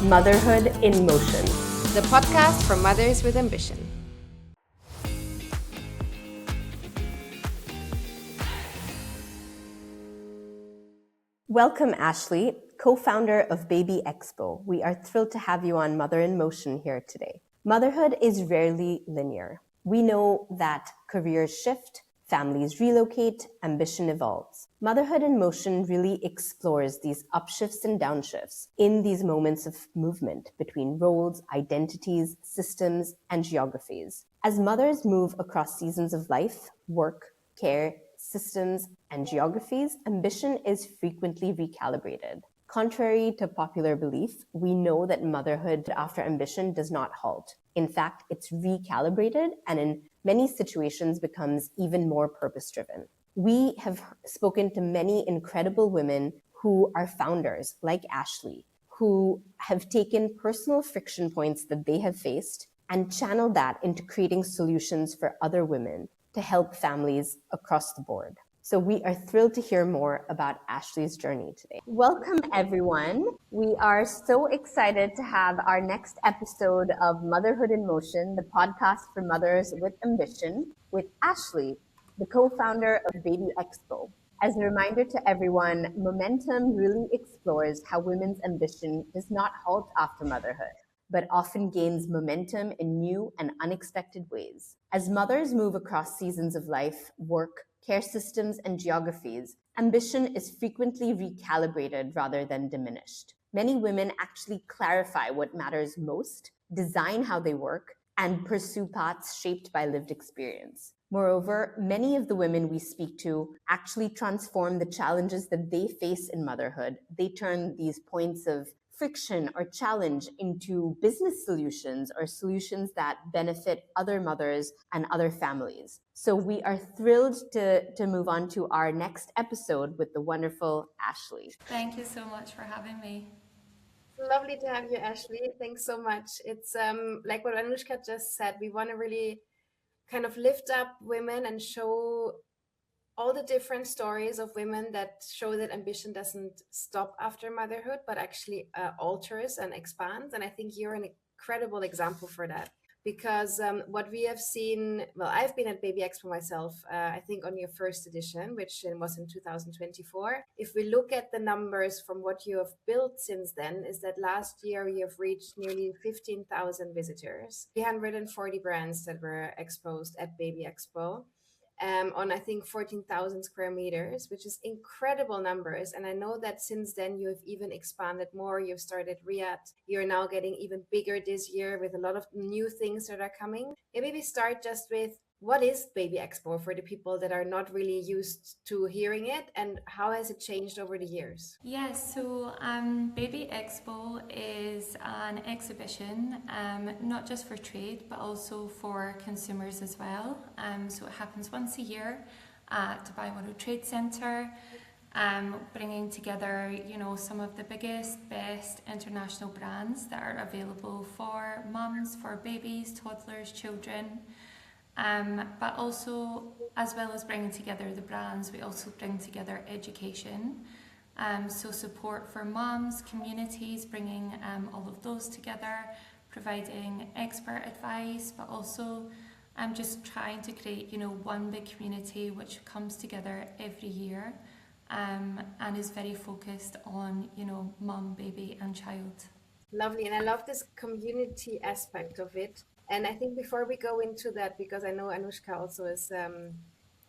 Motherhood in Motion, the podcast for mothers with ambition. Welcome, Ashleigh, co-founder of Baby Expo. We are thrilled to have you on Mother in Motion here today. Motherhood is rarely linear. We know that careers shift, families relocate, ambition evolves. Motherhood in Motion really explores these upshifts and downshifts in these moments of movement between roles, identities, systems, and geographies. As mothers move across seasons of life, work, care, systems, and geographies, ambition is frequently recalibrated. Contrary to popular belief, we know that motherhood after ambition does not halt. In fact, it's recalibrated and in many situations becomes even more purpose-driven. We have spoken to many incredible women who are founders, like Ashleigh, who have taken personal friction points that they have faced and channeled that into creating solutions for other women to help families across the board. So we are thrilled to hear more about Ashleigh's journey today. Welcome, everyone. We are so excited to have our next episode of Motherhood in Motion, the podcast for mothers with ambition, with Ashleigh, the co-founder of Baby Expo. As a reminder to everyone, Momentum really explores how women's ambition does not halt after motherhood, but often gains momentum in new and unexpected ways. As mothers move across seasons of life, work, care systems, and geographies, ambition is frequently recalibrated rather than diminished. Many women actually clarify what matters most, design how they work, and pursue paths shaped by lived experience. Moreover, many of the women we speak to actually transform the challenges that they face in motherhood. They turn these points of friction or challenge into business solutions or solutions that benefit other mothers and other families. So we are thrilled to move on to our next episode with the wonderful Ashleigh. Thank you so much for having me. Lovely to have you, Ashleigh. Thanks so much. It's like what Anushka just said, we want to really kind of lift up women and show all the different stories of women that show that ambition doesn't stop after motherhood, but actually alters and expands. And I think you're an incredible example for that. Because what we have seen, well, I've been at Baby Expo myself, I think on your first edition, which was in 2024. If we look at the numbers from what you have built since then, is that last year you have reached nearly 15,000 visitors, 340 brands that were exposed at Baby Expo. On I think 14,000 square meters, which is incredible numbers. And I know that since then you have even expanded more. You've started Riyadh. You're now getting even bigger this year with a lot of new things that are coming. Maybe we start just with what is Baby Expo for the people that are not really used to hearing it, and how has it changed over the years? Yes, so Baby Expo is an exhibition, not just for trade, but also for consumers as well. So it happens once a year at Dubai World Trade Centre, bringing together, some of the biggest, best international brands that are available for mums, for babies, toddlers, children. But also, as well as bringing together the brands, we also bring together education. So support for mums, communities, bringing all of those together, providing expert advice, but also just trying to create, one big community which comes together every year and is very focused on, mum, baby and child. Lovely. And I love this community aspect of it. And I think before we go into that, because I know Anushka also is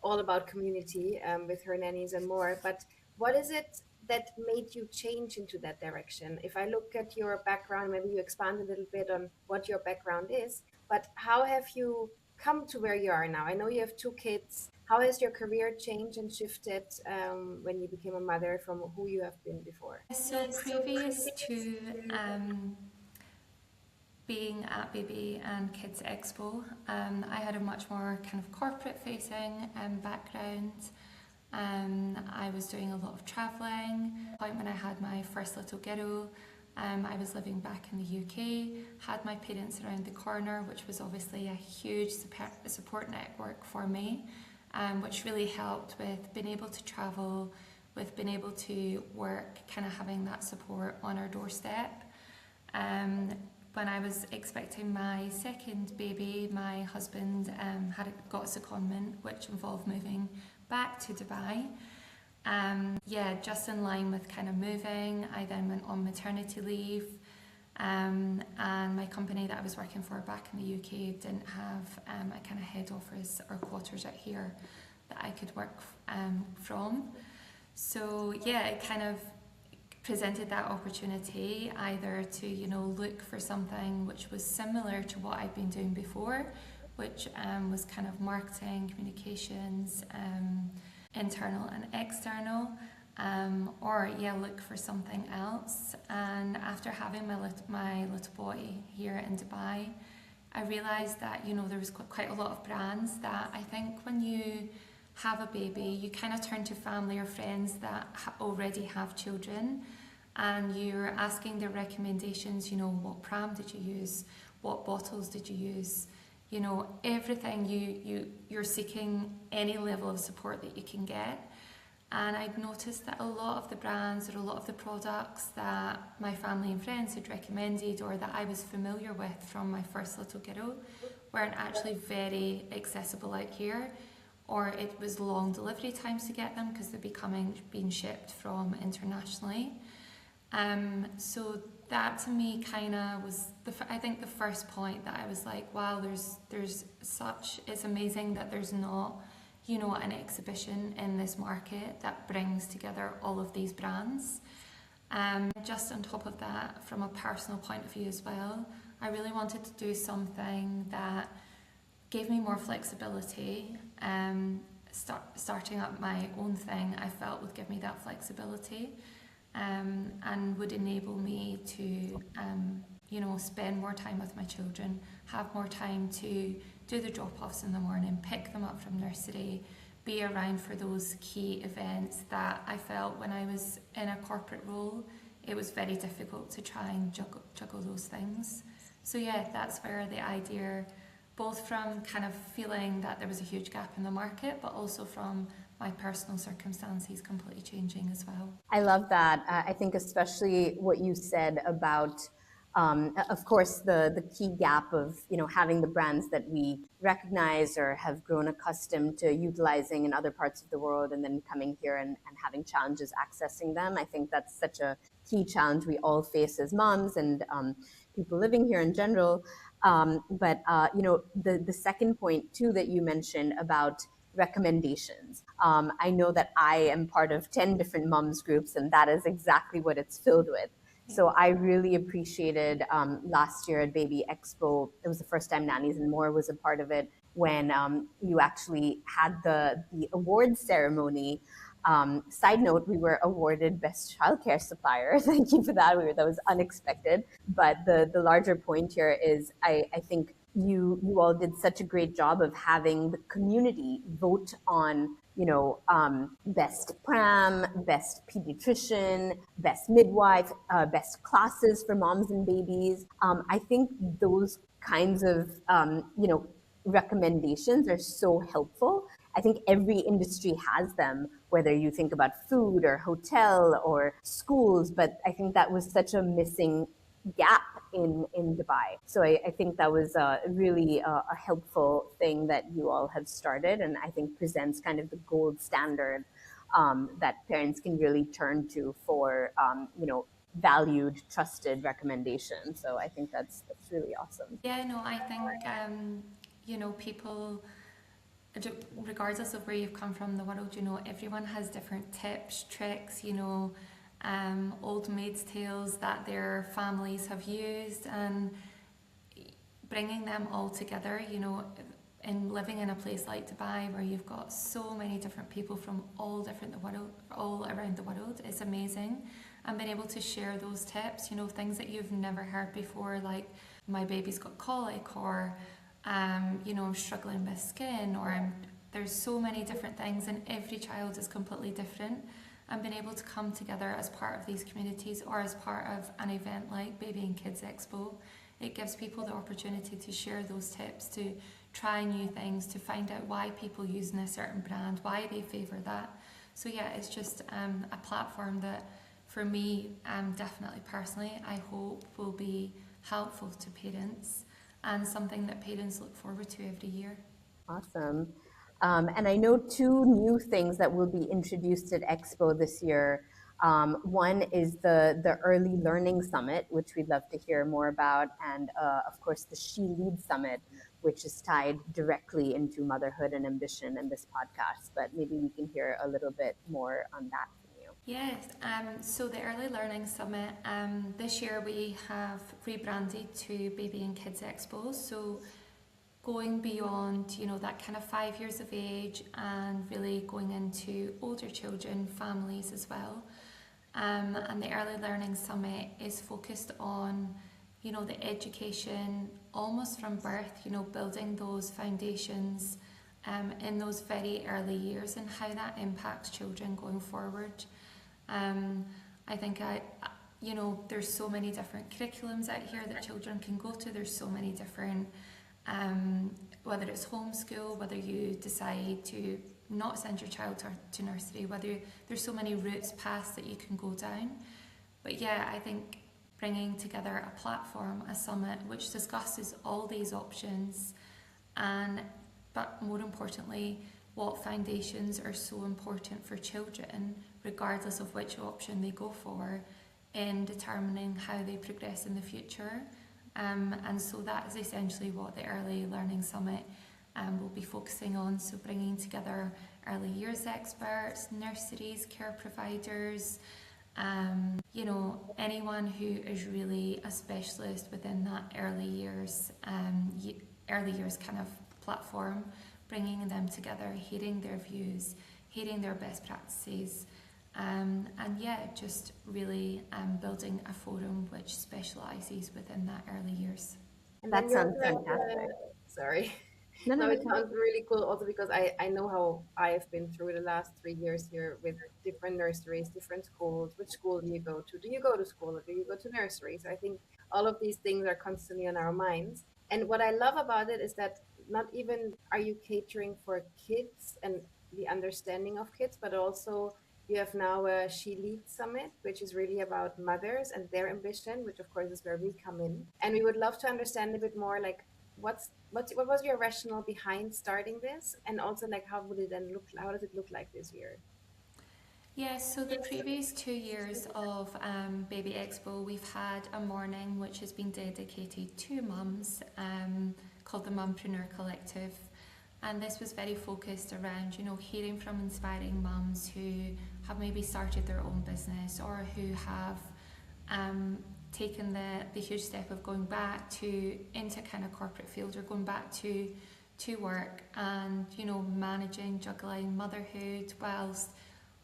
all about community with her nannies and more, but what is it that made you change into that direction? If I look at your background, maybe you expand a little bit on what your background is, but how have you come to where you are now? I know you have 2 kids. How has your career changed and shifted when you became a mother from who you have been before? So previous to being at Baby and Kids Expo, I had a much more kind of corporate facing background. I was doing a lot of travelling. When I had my first little girl, I was living back in the UK, had my parents around the corner, which was obviously a huge support network for me, which really helped with being able to travel, with being able to work, kind of having that support on our doorstep. When I was expecting my second baby, my husband got a secondment, which involved moving back to Dubai. Just in line with kind of moving, I then went on maternity leave, and my company that I was working for back in the UK didn't have a kind of head office or quarters out here that I could work from. So it kind of presented that opportunity either to look for something which was similar to what I'd been doing before, which was kind of marketing, communications, internal and external, or look for something else. And after having my little boy here in Dubai, I realised that there was quite a lot of brands that I think when you have a baby, you kind of turn to family or friends that already have children, and you're asking their recommendations. What pram did you use? What bottles did you use? Everything you're seeking any level of support that you can get. And I'd noticed that a lot of the brands or a lot of the products that my family and friends had recommended or that I was familiar with from my first little kiddo weren't actually very accessible out here, or it was long delivery times to get them because they're being shipped from internationally. So that to me kind of was I think the first point that I was like, wow, it's amazing that there's not an exhibition in this market that brings together all of these brands. Just on top of that, from a personal point of view as well, I really wanted to do something that gave me more flexibility. Starting up my own thing, I felt would give me that flexibility, and would enable me to spend more time with my children, have more time to do the drop-offs in the morning, pick them up from nursery, be around for those key events that I felt when I was in a corporate role, it was very difficult to try and juggle those things. So that's where the idea, both from kind of feeling that there was a huge gap in the market, but also from my personal circumstances completely changing as well. I love that. I think especially what you said about, of course, the key gap of having the brands that we recognize or have grown accustomed to utilizing in other parts of the world, and then coming here and having challenges accessing them. I think that's such a key challenge we all face as moms and people living here in general. But the second point too that you mentioned about recommendations. I know that I am part of 10 different moms groups, and that is exactly what it's filled with. So I really appreciated last year at Baby Expo, it was the first time Nannies and More was a part of it, when you actually had the awards ceremony. Side note, we were awarded Best Childcare Supplier. Thank you for that. That was unexpected. But the larger point here is I think you all did such a great job of having the community vote on, best pram, best pediatrician, best midwife, best classes for moms and babies. I think those kinds of, recommendations are so helpful. I think every industry has them, whether you think about food or hotel or schools, but I think that was such a missing gap in Dubai. So I think that was really a helpful thing that you all have started, and I think presents kind of the gold standard that parents can really turn to for, valued, trusted recommendations. So I think that's really awesome. I think, people, regardless of where you've come from in the world, everyone has different tips, tricks, old maids' tales that their families have used, and bringing them all together, in living in a place like Dubai where you've got so many different people from all around the world is amazing. And being able to share those tips, things that you've never heard before, like my baby's got colic, or I'm struggling with skin, or there's so many different things, and every child is completely different. And being able to come together as part of these communities or as part of an event like Baby and Kids Expo, it gives people the opportunity to share those tips, to try new things, to find out why people using a certain brand, why they favour that. So it's just a platform that for me, definitely personally, I hope will be helpful to parents and something that parents look forward to every year. Awesome. And I know two new things that will be introduced at Expo this year. One is the Early Learning Summit, which we'd love to hear more about, and of course the She Leads Summit, which is tied directly into motherhood and ambition in this podcast. But maybe we can hear a little bit more on that from you. Yes, so the Early Learning Summit, this year we have rebranded to Baby and Kids Expo. So going beyond, that kind of 5 years of age and really going into older children, families as well. And the Early Learning Summit is focused on, the education almost from birth, building those foundations in those very early years and how that impacts children going forward. I think there's so many different curriculums out here that children can go to. There's so many different, whether it's homeschool, whether you decide to not send your child to nursery, whether there's so many routes, paths that you can go down. But yeah, I think bringing together a platform, a summit, which discusses all these options but more importantly, what foundations are so important for children, regardless of which option they go for, in determining how they progress in the future. And so that is essentially what the Early Learning Summit will be focusing on. So bringing together early years experts, nurseries, care providers, anyone who is really a specialist within that early years kind of platform, bringing them together, hearing their views, hearing their best practices, and just really building a forum which specialises within that early years. And That then you sounds also have fantastic. sorry. No, No, no, it okay. sounds really cool also because I know how I've been through the last 3 years here with different nurseries, different schools. Which school do you go to? Do you go to school or do you go to nursery? So I think all of these things are constantly on our minds. And what I love about it is that not even are you catering for kids and the understanding of kids, but also you have now a She Leads Summit, which is really about mothers and their ambition, which of course is where we come in. And we would love to understand a bit more like what was your rationale behind starting this, and also like how does it look like this year? Yeah, so the previous 2 years of Baby Expo, we've had a morning which has been dedicated to mums, called the Mumpreneur Collective. And this was very focused around, hearing from inspiring mums who have maybe started their own business or who have taken the huge step of going back into kind of corporate field or going back to work and, managing, juggling motherhood whilst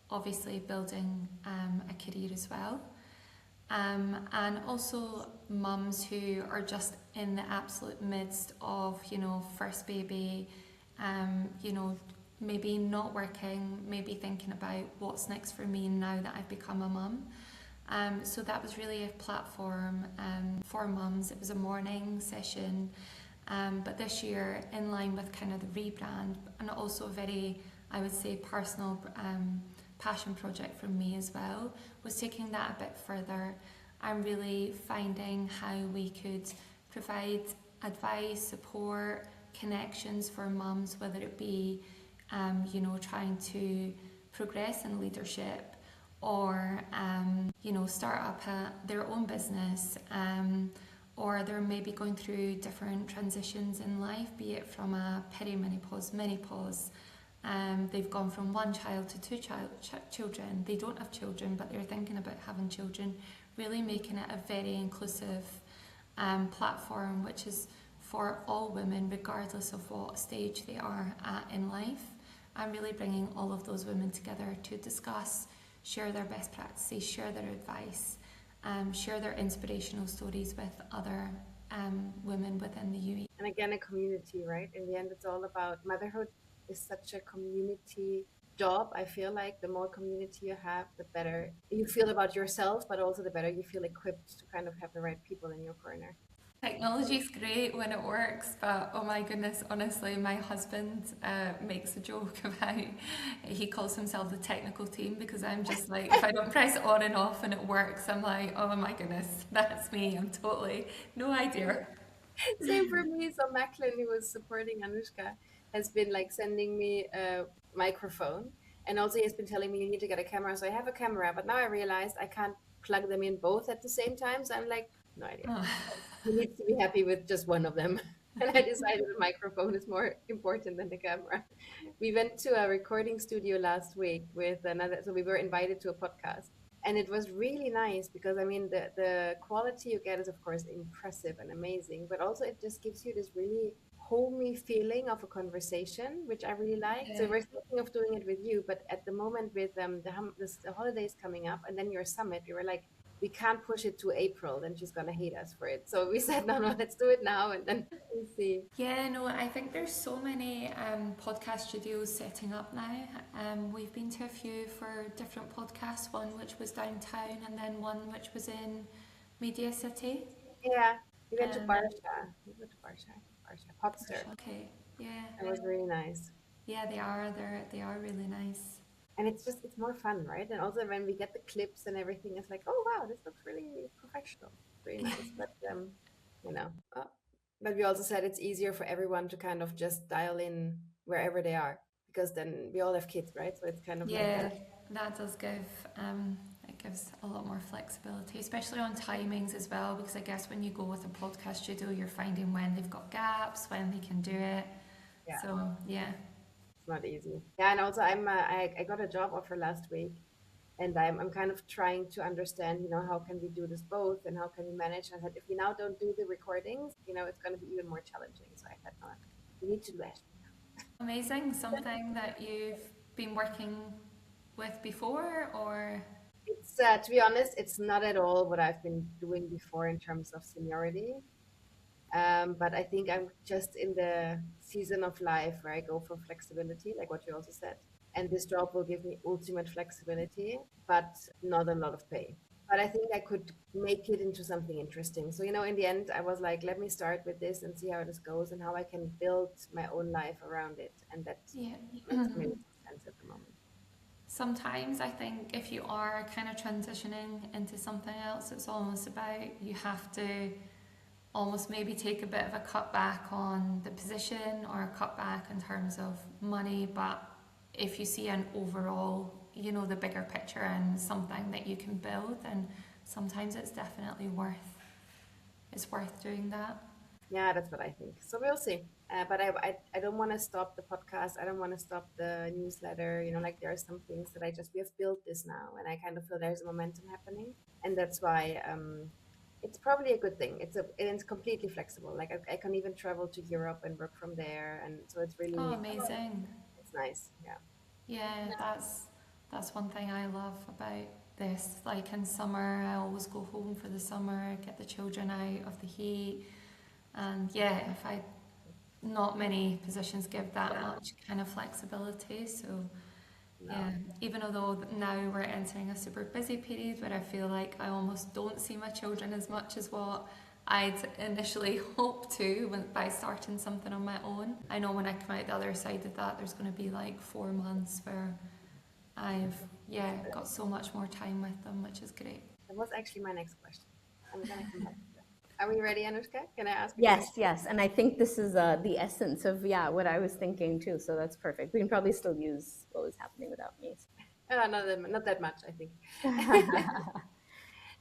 obviously building a career as well. And also mums who are just in the absolute midst of, first baby, maybe not working, maybe thinking about what's next for me now that I've become a mum. So that was really a platform for mums. It was a morning session, but this year, in line with kind of the rebrand, and also a very, I would say, personal passion project for me as well, was taking that a bit further and really finding how we could provide advice, support, connections for mums, whether it be trying to progress in leadership or start up their own business, or they're maybe going through different transitions in life, be it from a perimenopause, menopause. They've gone from one child to two children. They don't have children, but they're thinking about having children. Really making it a very inclusive platform, which is for all women, regardless of what stage they are at in life, and really bringing all of those women together to discuss, share their best practices, share their advice, share their inspirational stories with other women within the UAE. And again, a community, right? In the end, it's all about motherhood is such a community job. I feel like the more community you have, the better you feel about yourself, but also the better you feel equipped to kind of have the right people in your corner. Technology's great when it works, but oh my goodness, honestly, my husband makes a joke about he calls himself the technical team because I'm just like, if I don't press it on and off and it works, I'm like, oh my goodness, that's me. I'm totally no idea. Same for me. So Macklin, who was supporting Anushka, has been like sending me a microphone, and also he has been telling me you need to get a camera. So I have a camera, but now I realized I can't plug them in both at the same time. So I'm like, no idea. Oh, He needs to be happy with just one of them. And I decided the microphone is more important than the camera. We went to a recording studio last week with another, so we were invited to a podcast. And it was really nice because I mean the quality you get is of course impressive and amazing, but also it just gives you this really homey feeling of a conversation, which I really like. So yeah. we're thinking of doing it with you, but at the moment with the holidays coming up and then your summit, we were like, we can't push it to April, then she's gonna hate us for it. So we said, no, no, let's do it now and then we'll see. Yeah, no, I think there's so many podcast studios setting up now. We've been to a few for different podcasts, one which was downtown and then one which was in Media City. Yeah, we went to Um, Barsha. We went to Barsha, Potster. okay, yeah, It was really nice. yeah, they are really nice. And it's just, it's more fun, right? And also when we get the clips and everything, it's like, oh, wow, this looks really professional. Really nice. But, you know, but we also said it's easier for everyone to kind of just dial in wherever they are because then we all have kids, right? So it's kind of like Yeah, that. that does give it gives a lot more flexibility, especially on timings as well. Because I guess when you go with a podcast studio, you're finding when they've got gaps, when they can do it. Yeah. So yeah, It's not easy. Yeah, and also I got a job offer last week, and I'm kind of trying to understand, how can we do this both, and how can we manage. And I said, if we now don't do the recordings, it's going to be even more challenging. So I said, no, we need to do it. amazing. Something that you've been working with before, or It's to be honest, it's not at all what I've been doing before in terms of seniority. But I think I'm just in the season of life where I go for flexibility, like what you also said. And this job will give me ultimate flexibility, but not a lot of pay. But I think I could make it into something interesting. So, in the end, I was like, let me start with this and see how this goes and how I can build my own life around it. And that yeah. makes really sense at the moment. Sometimes I think if you are kind of transitioning into something else, it's almost about you have to almost maybe take a bit of a cut back on the position or a cut back in terms of money. But if you see an overall, the bigger picture and something that you can build, then sometimes it's worth doing that. Yeah, that's what I think. So we'll see. But I don't want to stop the podcast. I don't want to stop the newsletter. Like there are some things that we have built this now, and I kind of feel there's a momentum happening, and that's why it's probably a good thing. It's completely flexible. Like I can even travel to Europe and work from there, and so it's Oh, really amazing. it's nice. Yeah. Yeah, that's one thing I love about this. Like in summer, I always go home for the summer, get the children out of the heat. And yeah, not many positions give that much kind of flexibility. So No. yeah, even although now we're entering a super busy period where I feel like I almost don't see my children as much as what I'd initially hoped to by starting something on my own. I know when I come out the other side of that, there's going to be like 4 months where I've got so much more time with them, which is great. That was actually my next question. I'm gonna come back to that. Are we ready, Anushka? Can I ask you? Yes. And I think this is the essence of, what I was thinking too. So that's perfect. We can probably still use what was happening without me. Not that much, I think.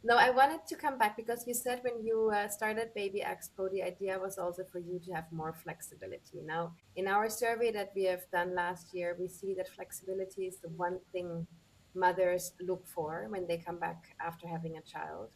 No, I wanted to come back because you said when you started Baby Expo, the idea was also for you to have more flexibility. Now, in our survey that we have done last year, we see that flexibility is the one thing mothers look for when they come back after having a child.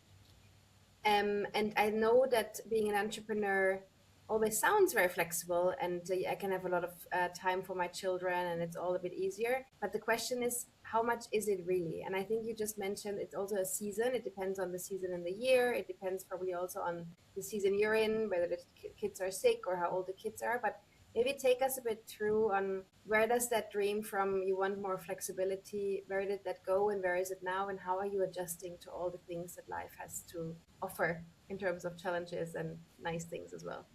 And I know that being an entrepreneur always sounds very flexible, and I can have a lot of time for my children, and it's all a bit easier. But the question is, how much is it really? And I think you just mentioned it's also a season. It depends on the season in the year. It depends probably also on the season you're in, whether the kids are sick or how old the kids are. But maybe take us a bit through on where does that dream from you want more flexibility, where did that go and where is it now, and how are you adjusting to all the things that life has to offer? in terms of challenges and nice things as well?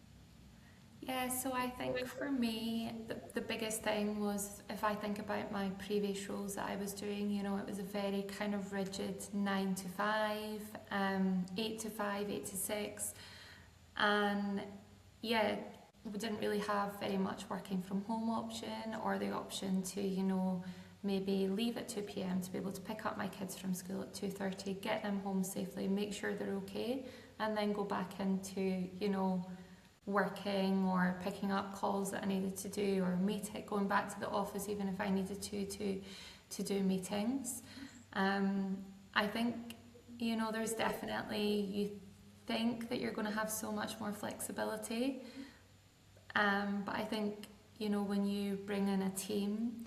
Yeah, so I think for me, the biggest thing was, if I think about my previous roles that I was doing, it was a very kind of rigid 9 to 5, 8 to 5, 8 to 6. And yeah, we didn't really have very much working from home option, or the option to, maybe leave at 2 p.m. to be able to pick up my kids from school at 2:30, get them home safely, make sure they're okay, and then go back into, working or picking up calls that I needed to do, or going back to the office even if I needed to do meetings. I think, there's definitely, you think that you're going to have so much more flexibility, but I think, when you bring in a team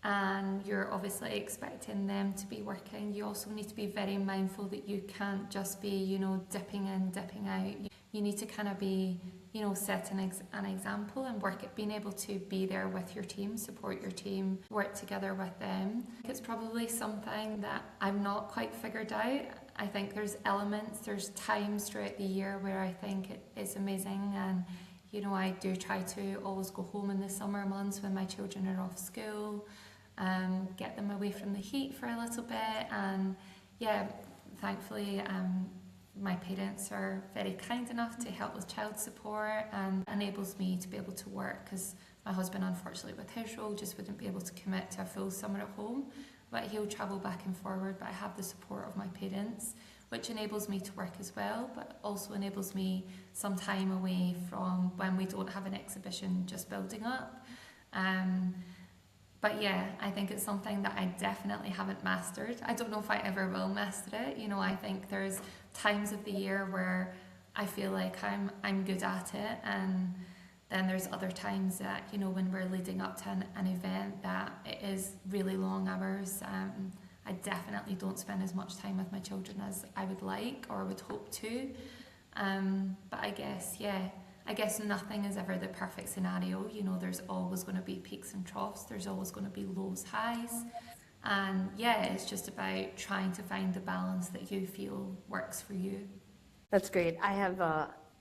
and you're obviously expecting them to be working, you also need to be very mindful that you can't just be, dipping in, dipping out. You need to kind of be, set an example and being able to be there with your team, support your team, work together with them. It's probably something that I've not quite figured out. I think there's times throughout the year where I think it is amazing, and I do try to always go home in the summer months when my children are off school, get them away from the heat for a little bit. And yeah, thankfully my parents are very kind enough to help with child support and enables me to be able to work, because my husband, unfortunately with his role, just wouldn't be able to commit to a full summer at home, but he'll travel back and forward. But I have the support of my parents, which enables me to work as well, but also enables me some time away from when we don't have an exhibition just building up. But yeah, I think it's something that I definitely haven't mastered. I don't know if I ever will master it. I think there's times of the year where I feel like I'm good at it, and then there's other times that, when we're leading up to an event that it is really long hours. I definitely don't spend as much time with my children as I would like or would hope to. But I guess nothing is ever the perfect scenario. There's always going to be peaks and troughs. There's always going to be lows, highs. And yeah, it's just about trying to find the balance that you feel works for you. That's great. I have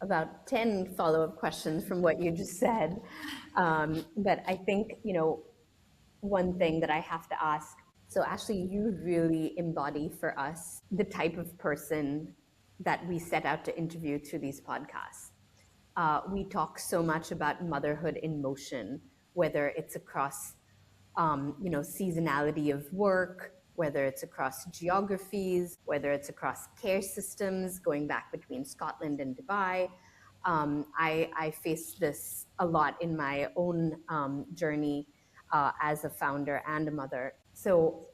about 10 follow-up questions from what you just said. But I think, one thing that I have to ask, so Ashleigh, you really embody for us the type of person that we set out to interview through these podcasts. We talk so much about motherhood in motion, whether it's across, seasonality of work, whether it's across geographies, whether it's across care systems, going back between Scotland and Dubai. I face this a lot in my own journey as a founder and a mother. So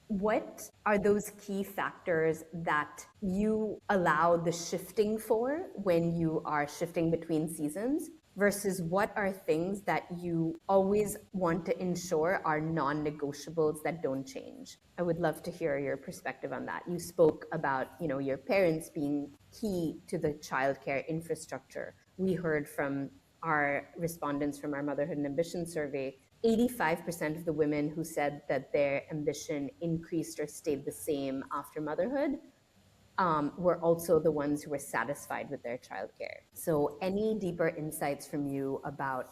what are those key factors that you allow the shifting for when you are shifting between seasons, versus what are things that you always want to ensure are non-negotiables that don't change? I would love to hear your perspective on that. You spoke about, your parents being key to the childcare infrastructure. We heard from our respondents from our Motherhood and Ambition survey, 85% of the women who said that their ambition increased or stayed the same after motherhood were also the ones who were satisfied with their childcare. So any deeper insights from you about,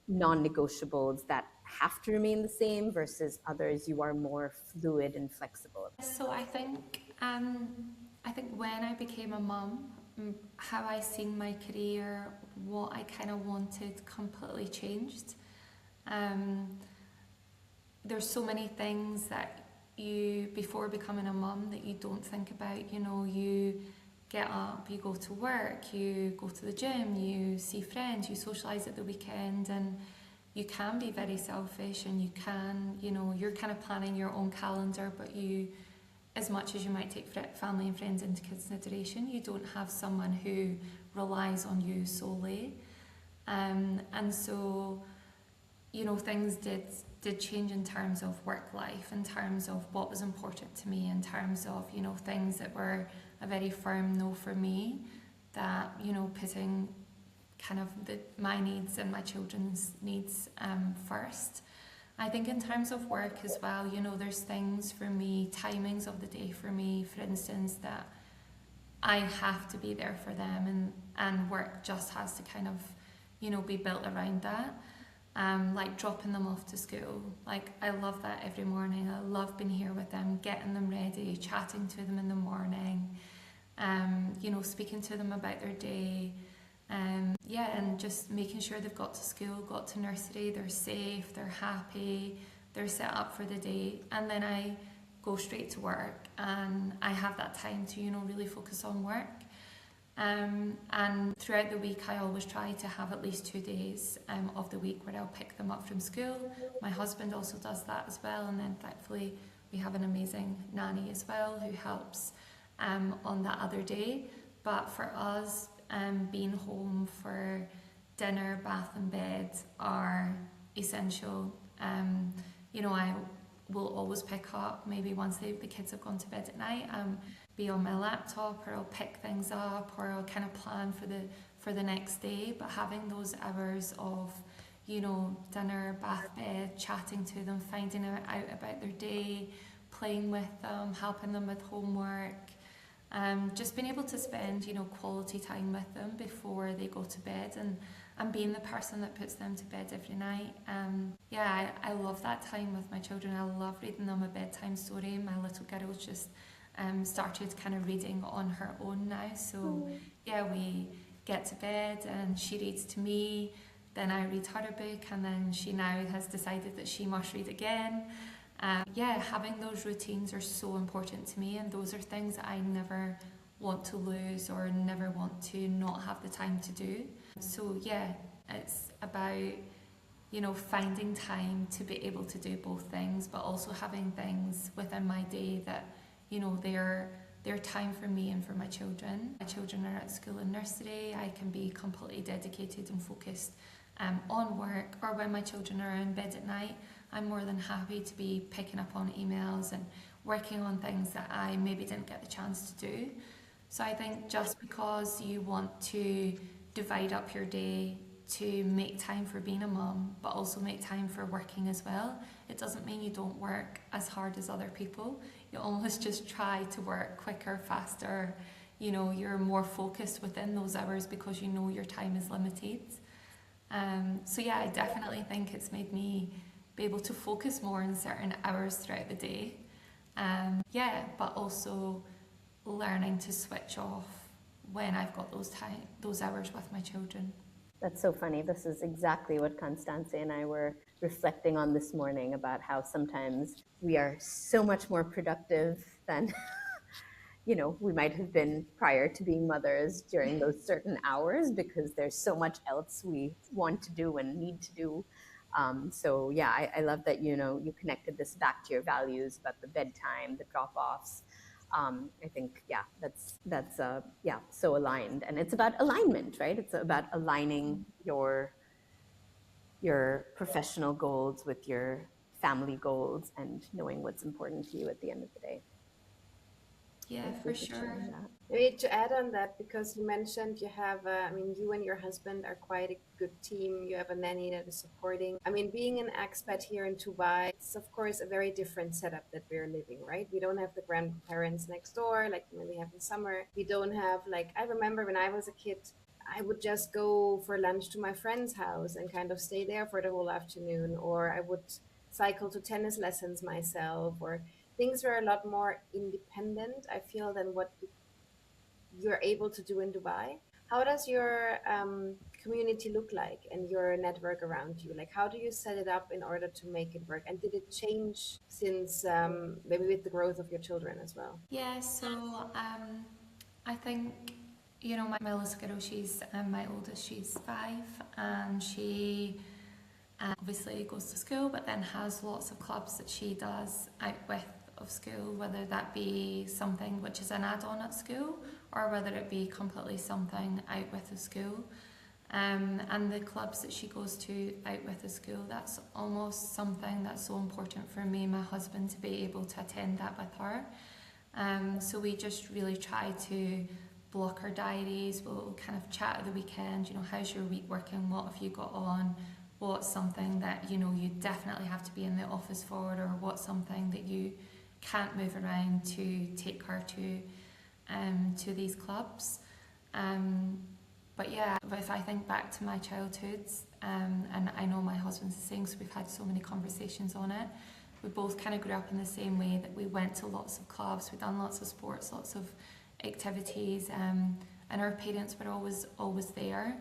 non-negotiables that have to remain the same versus others you are more fluid and flexible? So I think when I became a mum, how I seen my career, what I kind of wanted completely changed. There's so many things that you, before becoming a mum, that you don't think about. You get up, you go to work, you go to the gym, you see friends, you socialise at the weekend, and you can be very selfish, and you can, you're kind of planning your own calendar, but you, as much as you might take family and friends into consideration, you don't have someone who relies on you solely. And so, things did change in terms of work life, in terms of what was important to me, in terms of, things that were a very firm no for me, that, putting kind of my needs and my children's needs first. I think in terms of work as well, there's things for me, timings of the day for me, for instance, that I have to be there for them, and work just has to kind of, be built around that. Like dropping them off to school. Like I love that every morning. I love being here with them, getting them ready, chatting to them in the morning, speaking to them about their day. And just making sure they've got to school, got to nursery, they're safe, they're happy, they're set up for the day. And then I go straight to work, and I have that time to, really focus on work. And throughout the week, I always try to have at least 2 days of the week where I'll pick them up from school. My husband also does that as well, and then thankfully we have an amazing nanny as well who helps on that other day. But for us, being home for dinner, bath and bed are essential. I will always pick up, maybe once the kids have gone to bed at night, be on my laptop, or I'll pick things up, or I'll kind of plan for the next day. But having those hours of, dinner, bath, bed, chatting to them, finding out about their day, playing with them, helping them with homework, just being able to spend, quality time with them before they go to bed, and being the person that puts them to bed every night. I love that time with my children. I love reading them a bedtime story. My little girl's just started kind of reading on her own now. So we get to bed and she reads to me, then I read her a book, and then she now has decided that she must read again. Having those routines are so important to me, and those are things that I never want to lose or never want to not have the time to do. So it's about, finding time to be able to do both things, but also having things within my day that, they're time for me and for my children. My children are at school and nursery. I can be completely dedicated and focused on work, or when my children are in bed at night, I'm more than happy to be picking up on emails and working on things that I maybe didn't get the chance to do. So I think just because you want to divide up your day to make time for being a mum, but also make time for working as well, it doesn't mean you don't work as hard as other people. You almost just try to work quicker, faster. You're more focused within those hours because your time is limited. I definitely think it's made me be able to focus more in certain hours throughout the day. But also learning to switch off when I've got those hours with my children. That's so funny. This is exactly what Constance and I were reflecting on this morning, about how sometimes we are so much more productive than we might have been prior to being mothers during those certain hours, because there's so much else we want to do and need to do. I love that, you connected this back to your values about the bedtime, the drop-offs. I think, that's so aligned. And it's about alignment, right? It's about aligning your professional goals with your family goals and knowing what's important to you at the end of the day. Yeah, for sure. Maybe to add on that, because you mentioned you have, you and your husband are quite a good team. You have a nanny that is supporting. Being an expat here in Dubai, it's of course a very different setup that we're living, right? We don't have the grandparents next door like we have in summer. We don't have, I remember when I was a kid, I would just go for lunch to my friend's house and kind of stay there for the whole afternoon, or I would cycle to tennis lessons myself, or things were a lot more independent, I feel, than what you're able to do in Dubai. How does your community look like and your network around you? How do you set it up in order to make it work? And did it change since maybe with the growth of your children as well? Yeah, so I think, my little girl, she's my oldest, she's 5, and she obviously goes to school, but then has lots of clubs that she does out with of school, whether that be something which is an add-on at school, or whether it be completely something out with the school. And the clubs that she goes to out with the school, that's almost something that's so important for me and my husband to be able to attend that with her. So we just really try to block our diaries. We'll kind of chat at the weekend, how's your week working, what have you got on, what's something that you definitely have to be in the office for, or what's something that you can't move around to take her to. to these clubs. But yeah, if I think back to my childhood, and I know my husband's the same, so we've had so many conversations on it. We both kind of grew up in the same way, that we went to lots of clubs, we've done lots of sports, lots of activities, and our parents were always there.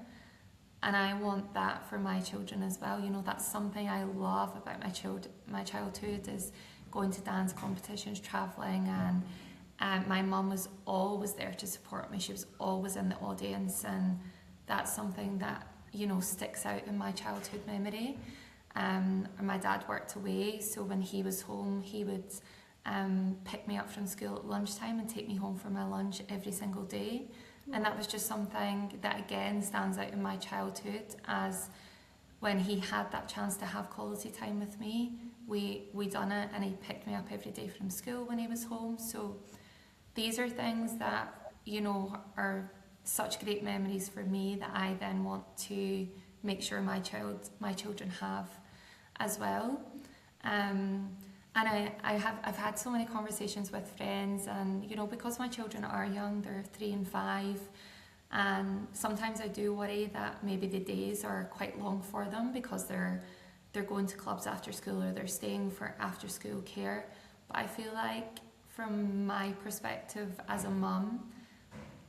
And I want that for my children as well. You know, that's something I love about my childhood, is going to dance competitions, travelling, and my mum was always there to support me. She was always in the audience, and that's something that, you know, sticks out in my childhood memory. My dad worked away, so when he was home, he would pick me up from school at lunchtime and take me home for my lunch every single day. And that was just something that again stands out in my childhood, as when he had that chance to have quality time with me, we done it, and he picked me up every day from school when he was home. So these are things that, you know, are such great memories for me, that I then want to make sure my children have as well. And I've had so many conversations with friends, and you know, because my children are young, they're 3 and 5, and sometimes I do worry that maybe the days are quite long for them, because they're going to clubs after school, or they're staying for after school care. But I feel like, from my perspective as a mum,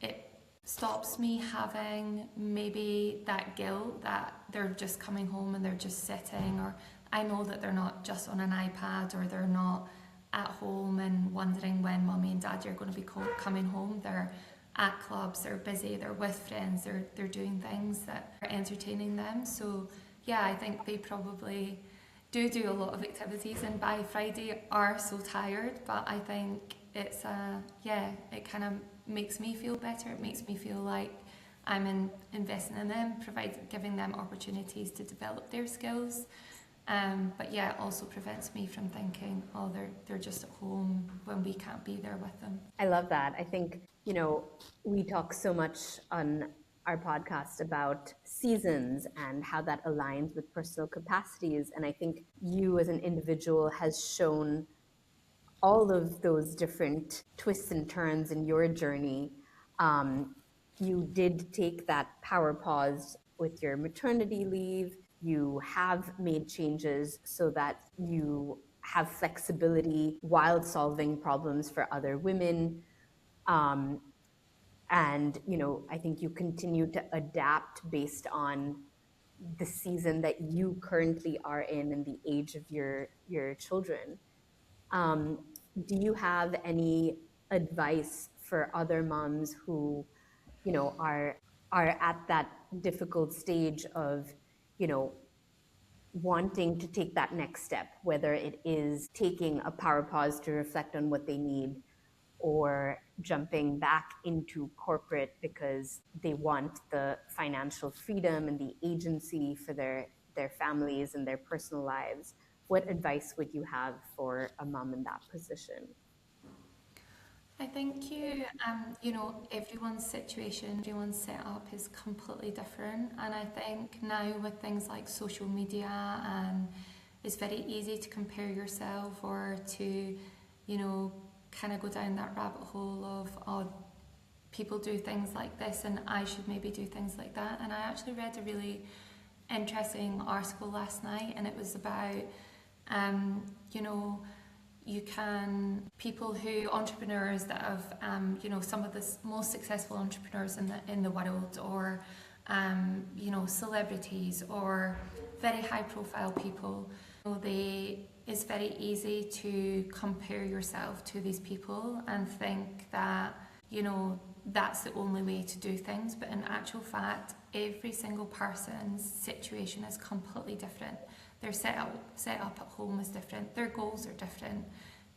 it stops me having maybe that guilt that they're just coming home and they're just sitting, or I know that they're not just on an iPad, or they're not at home and wondering when mummy and daddy are going to be coming home. They're at clubs, they're busy, they're with friends, they're doing things that are entertaining them. So yeah, I think they probably do a lot of activities, and by Friday are so tired, but I think it's it kind of makes me feel better. It makes me feel like I'm investing in them, giving them opportunities to develop their skills. But yeah, it also prevents me from thinking, oh, they're just at home when we can't be there with them. I love that. I think, you know, we talk so much on our podcast about seasons and how that aligns with personal capacities. And I think you as an individual has shown all of those different twists and turns in your journey. You did take that power pause with your maternity leave. You have made changes so that you have flexibility while solving problems for other women. And, you know, I think you continue to adapt based on the season that you currently are in and the age of your children. Do you have any advice for other moms who, you know, are at that difficult stage of, you know, wanting to take that next step, whether it is taking a power pause to reflect on what they need, or jumping back into corporate because they want the financial freedom and the agency for their families and their personal lives? What advice would you have for a mom in that position? I think you know, everyone's situation, everyone's setup is completely different, and I think now with things like social media, it's very easy to compare yourself, or to, you know, kind of go down that rabbit hole of, oh, people do things like this, and I should maybe do things like that. And I actually read a really interesting article last night, and it was about, you know, entrepreneurs that have, you know, some of the most successful entrepreneurs in the world, or, you know, celebrities, or very high profile people. You know, it's very easy to compare yourself to these people and think that, you know, that's the only way to do things. But in actual fact, every single person's situation is completely different. Their set up at home is different. Their goals are different.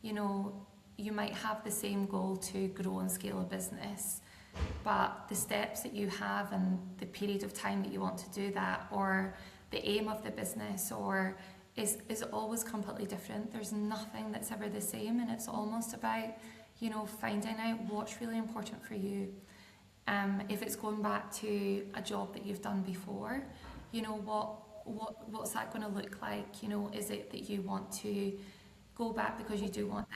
You know, you might have the same goal to grow and scale a business, but the steps that you have and the period of time that you want to do that, or the aim of the business, or is always completely different. There's nothing that's ever the same, and it's almost about, you know, finding out what's really important for you. If it's going back to a job that you've done before, you know, what's that going to look like? You know, is it that you want to go back because you do want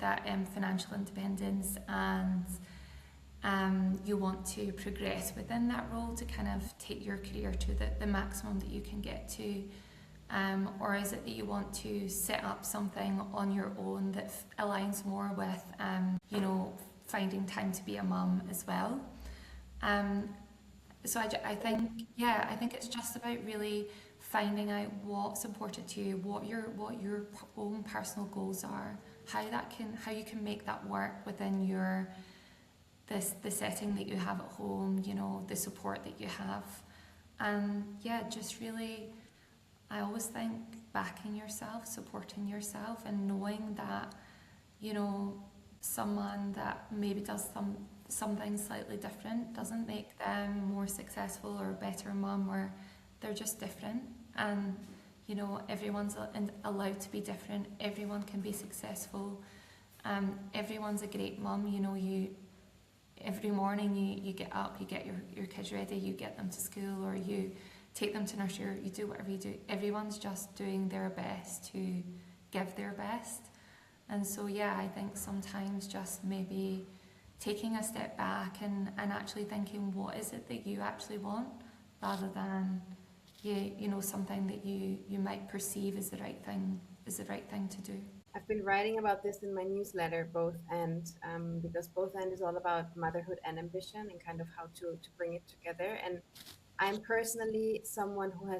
that financial independence, and you want to progress within that role to kind of take your career to the maximum that you can get to? Or is it that you want to set up something on your own that aligns more with, finding time to be a mum as well? So I think it's just about really finding out what's important to you, what your own personal goals are, how you can make that work within the setting that you have at home, the support that you have. And just really, I always think backing yourself, supporting yourself, and knowing that, someone that maybe does something slightly different doesn't make them more successful or a better mum, or they're just different. And, everyone's allowed to be different. Everyone can be successful. Everyone's a great mum. Every morning you get up, you get your kids ready, you get them to school, or you take them to nursery, you do whatever you do. Everyone's just doing their best to give their best. And so I think sometimes just maybe taking a step back and actually thinking, what is it that you actually want, rather than something that you might perceive as the right thing to do. I've been writing about this in my newsletter, Both And, because Both And is all about motherhood and ambition and kind of how to bring it together. And I'm personally someone who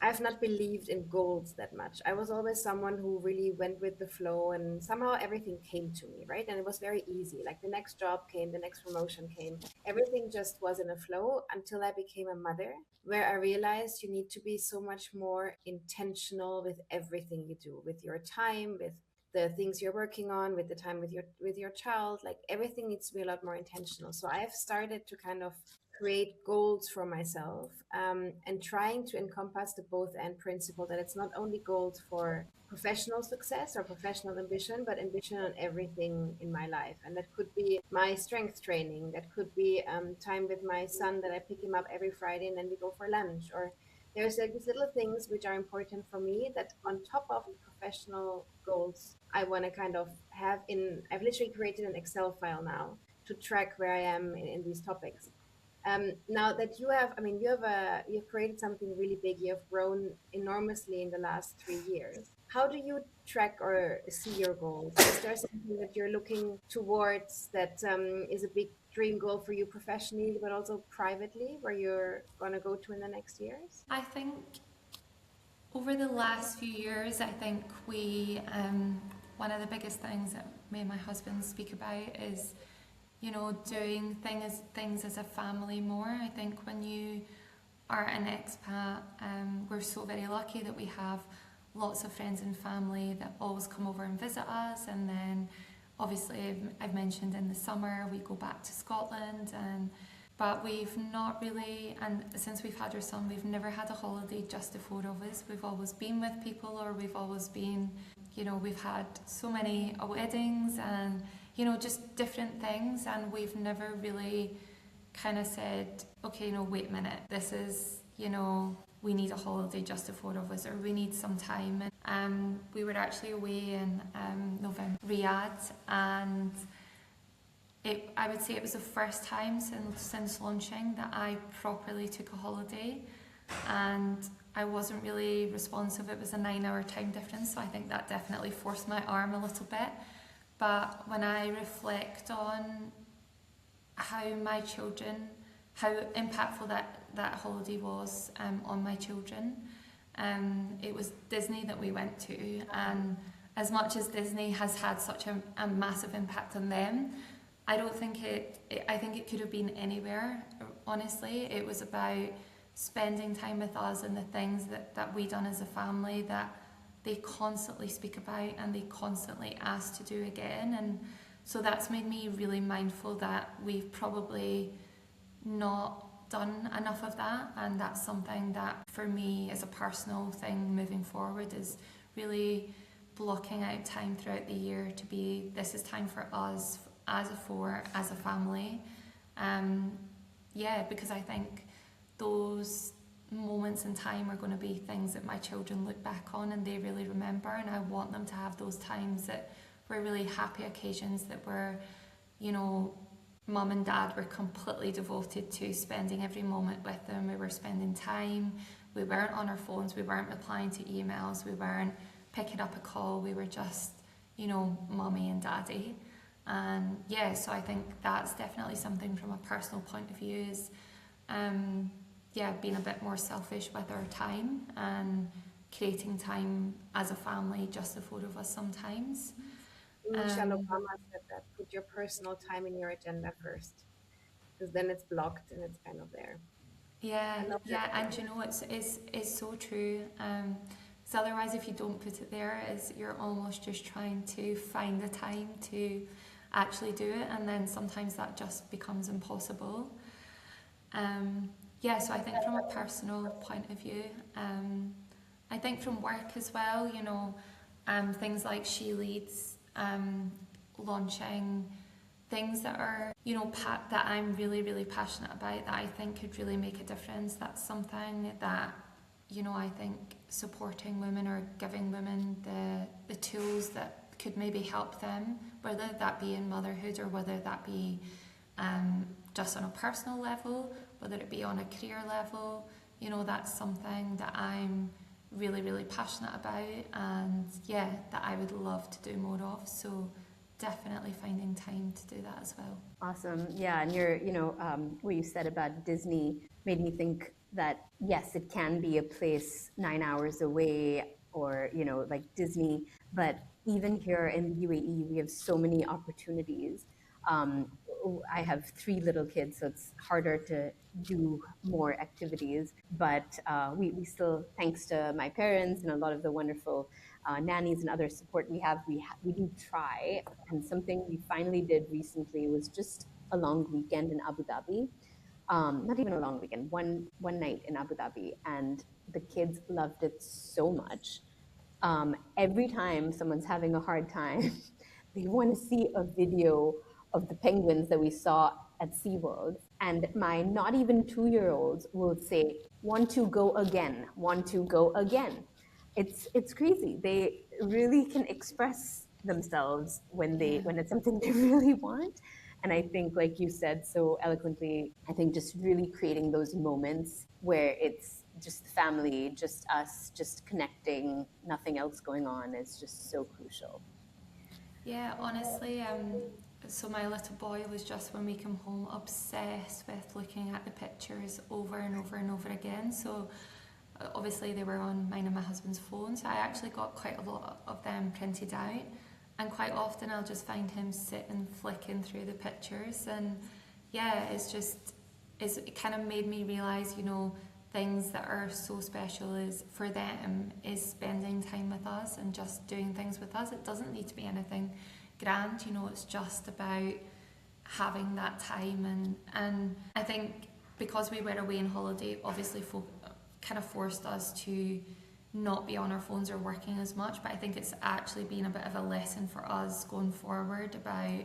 I've not believed in goals that much. I was always someone who really went with the flow, and somehow everything came to me, right? And it was very easy. Like the next job came, the next promotion came. Everything just was in a flow until I became a mother, where I realized you need to be so much more intentional with everything you do, with your time, with the things you're working on, with the time with your child. Like everything needs to be a lot more intentional. So I've started to kind of create goals for myself, and trying to encompass the both and principle, that it's not only goals for professional success or professional ambition, but ambition on everything in my life. And that could be my strength training, that could be time with my son, that I pick him up every Friday and then we go for lunch. Or there's like these little things which are important for me, that on top of the professional goals, I want to kind of I've literally created an Excel file now to track where I am in these topics. Now that you've created something really big, you've grown enormously in the last 3 years. How do you track or see your goals? Is there something that you're looking towards that is a big dream goal for you professionally, but also privately, where you're going to go to in the next years? I think over the last few years, I think one of the biggest things that me and my husband speak about is doing things as a family more. I think when you are an expat, we're so very lucky that we have lots of friends and family that always come over and visit us. And then obviously I've mentioned in the summer we go back to Scotland, but we've not really, and since we've had our son, we've never had a holiday just the four of us. We've always been with people, or we've always been, we've had so many weddings and just different things, and we've never really kind of said, okay, wait a minute, this is, we need a holiday just the four of us, or we need some time. And we were actually away in November, Riyadh, and I would say it was the first time since launching that I properly took a holiday, and I wasn't really responsive. It was a 9-hour time difference, so I think that definitely forced my arm a little bit. But when I reflect on how impactful that holiday was on my children, it was Disney that we went to, and as much as Disney has had such a massive impact on them, I don't think I think it could have been anywhere, honestly. It was about spending time with us and the things that we done as a family that they constantly speak about and they constantly ask to do again. And so that's made me really mindful that we've probably not done enough of that, and that's something that for me as a personal thing moving forward is really blocking out time throughout the year to be, this is time for us as a family. Because I think those moments in time are going to be things that my children look back on and they really remember, and I want them to have those times that were really happy occasions, that were mum and dad were completely devoted to spending every moment with them. We were spending time. We weren't on our phones. We weren't replying to emails. We weren't picking up a call. We were just, mummy and daddy. And yeah, so I think that's definitely something from a personal point of view is, being a bit more selfish with our time and creating time as a family, just the four of us sometimes. Michelle Obama said that put your personal time in your agenda first, because then it's blocked and it's kind of there. Yeah, it's so true. So otherwise, if you don't put it there, you're almost just trying to find the time to actually do it, and then sometimes that just becomes impossible. So I think from a personal point of view, I think from work as well, things like She Leads, launching things that are, that I'm really, really passionate about, that I think could really make a difference. That's something that, I think supporting women or giving women the tools that could maybe help them, whether that be in motherhood or whether that be just on a personal level, whether it be on a career level, that's something that I'm really, really passionate about, and that I would love to do more of. So definitely finding time to do that as well. Awesome. Yeah, and what you said about Disney made me think that, yes, it can be a place 9 hours away or, like Disney, but even here in the UAE, we have so many opportunities. I have 3 little kids, so it's harder to do more activities, but we still, thanks to my parents and a lot of the wonderful nannies and other support we do try. And something we finally did recently was just a long weekend in Abu Dhabi. Not even a long weekend, one night in Abu Dhabi, and the kids loved it so much. Every time someone's having a hard time, they want to see a video of the penguins that we saw at SeaWorld. And my not even 2-year-olds will say, want to go again, want to go again. It's crazy. They really can express themselves when it's something they really want. And I think, like you said so eloquently, I think just really creating those moments where it's just the family, just us, just connecting, nothing else going on is just so crucial. Yeah, honestly, so my little boy was just, when we come home, obsessed with looking at the pictures over and over and over again. So obviously they were on mine and my husband's phone, so I actually got quite a lot of them printed out, and quite often I'll just find him sitting flicking through the pictures, and it kind of made me realise, things that are so special is for them is spending time with us and just doing things with us. It doesn't need to be anything grand, it's just about having that time, and I think because we were away on holiday, obviously kind of forced us to not be on our phones or working as much, but I think it's actually been a bit of a lesson for us going forward about,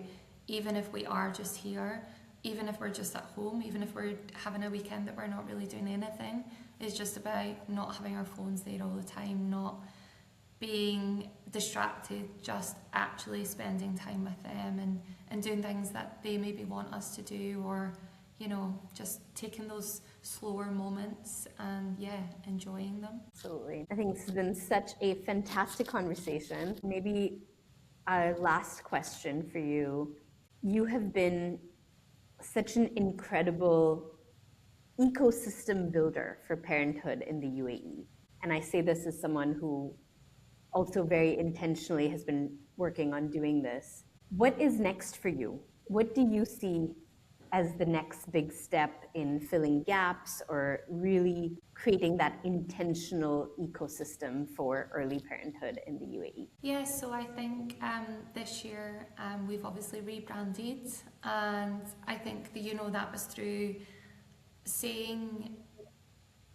even if we are just here, even if we're just at home, even if we're having a weekend that we're not really doing anything, it's just about not having our phones there all the time, not being distracted, just actually spending time with them and doing things that they maybe want us to do, or just taking those slower moments and enjoying them. Absolutely. I think this has been such a fantastic conversation. Maybe a last question for you. You have been such an incredible ecosystem builder for parenthood in the UAE. And I say this as someone who also very intentionally has been working on doing this. What is next for you? What do you see as the next big step in filling gaps or really creating that intentional ecosystem for early parenthood in the UAE? Yeah, so I think this year we've obviously rebranded, and I think that was through seeing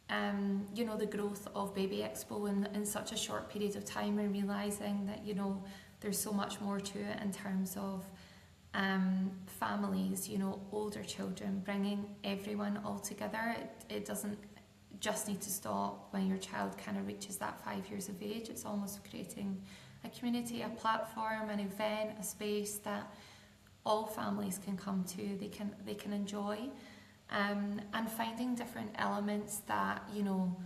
the growth of Baby Expo in such a short period of time, and realising that there's so much more to it in terms of families, older children, bringing everyone all together. It doesn't just need to stop when your child kind of reaches that 5 years of age. It's almost creating a community, a platform, an event, a space that all families can come to, they can enjoy, and finding different elements that, you know,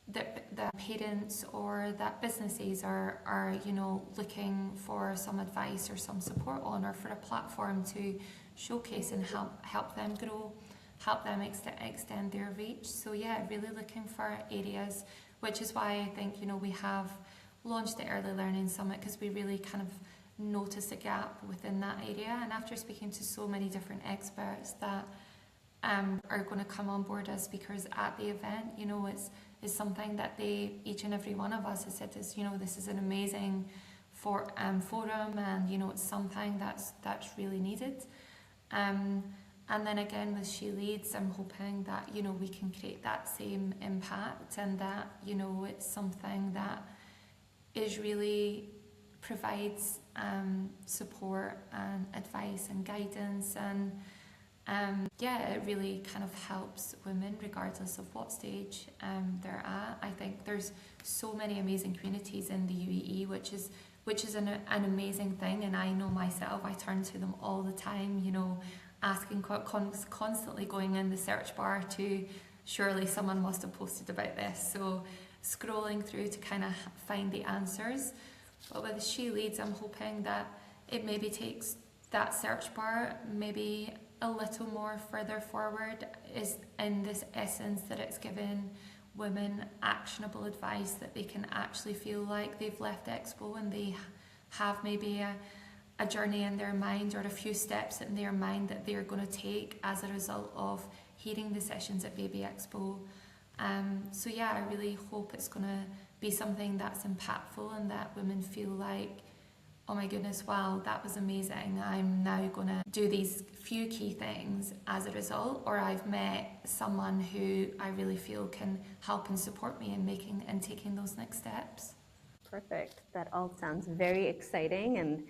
that parents or that businesses are you know, looking for some advice or some support on, or for a platform to showcase and help them grow, help them extend their reach. So yeah, really looking for areas, which is why I think, you know, we have launched the Early Learning Summit, because we really kind of noticed a gap within that area. And after speaking to so many different experts that are going to come on board as speakers at the event, you know, is something that each and every one of us has said is, you know, this is an amazing forum, and, you know, it's something that's really needed. And then again with She Leads, I'm hoping that, you know, we can create that same impact, and that, you know, it's something that is really provides support and advice and guidance, and yeah, it really kind of helps women regardless of what stage they're at. I think there's so many amazing communities in the UAE, which is an amazing thing, and I know myself, I turn to them all the time, you know, asking, constantly going in the search bar to, surely someone must have posted about this, so scrolling through to kind of find the answers. But with She Leads, I'm hoping that it maybe takes that search bar maybe a little more further forward, is in this essence that it's given women actionable advice, that they can actually feel like they've left Expo and they have maybe a journey in their mind, or a few steps in their mind that they're going to take as a result of hearing the sessions at Baby Expo. So yeah, I really hope it's going to be something that's impactful, and that women feel like, oh my goodness, wow, that was amazing. I'm now going to do these few key things as a result, or I've met someone who I really feel can help and support me in making and taking those next steps. Perfect. That all sounds very exciting, and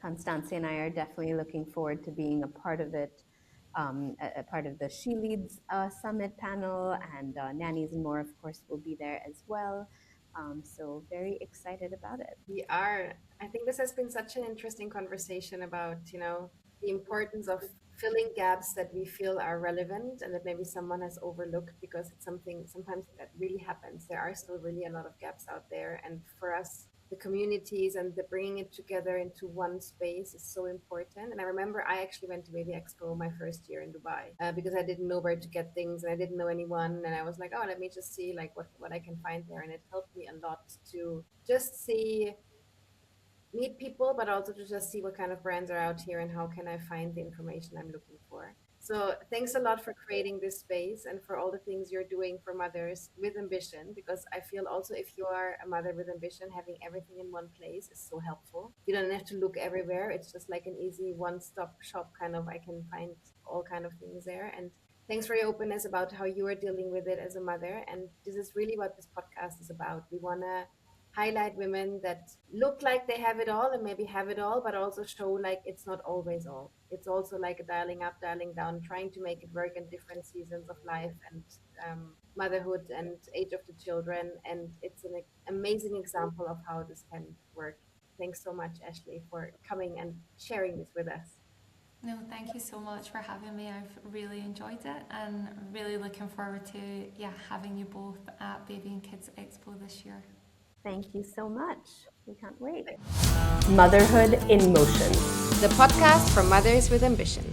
Constantia and I are definitely looking forward to being a part of it, a part of the She Leads Summit panel, and Nannies and More, of course, will be there as well. So very excited about it. We are. I think this has been such an interesting conversation about, you know, the importance of filling gaps that we feel are relevant and that maybe someone has overlooked, because it's something sometimes that really happens. There are still really a lot of gaps out there. And for us, the communities and the bringing it together into one space is so important. And I remember I actually went to Baby Expo my first year in Dubai because I didn't know where to get things, and I didn't know anyone. And I was like, oh, let me just see like what I can find there. And it helped me a lot to just meet people, but also to just see what kind of brands are out here and how can I find the information I'm looking for. So thanks a lot for creating this space and for all the things you're doing for mothers with ambition, because I feel also if you are a mother with ambition, having everything in one place is so helpful. You don't have to look everywhere. It's just like an easy one-stop shop kind of, I can find all kind of things there. And thanks for your openness about how you are dealing with it as a mother. And this is really what this podcast is about. We want to highlight women that look like they have it all and maybe have it all, but also show like it's not always all. It's also like a dialing up, dialing down, trying to make it work in different seasons of life and motherhood and age of the children. And it's an amazing example of how this can work. Thanks so much, Ashleigh, for coming and sharing this with us. No, thank you so much for having me. I've really enjoyed it, and really looking forward to having you both at Baby and Kids Expo this year. Thank you so much. We can't wait. Motherhood in Motion, the podcast for mothers with ambition.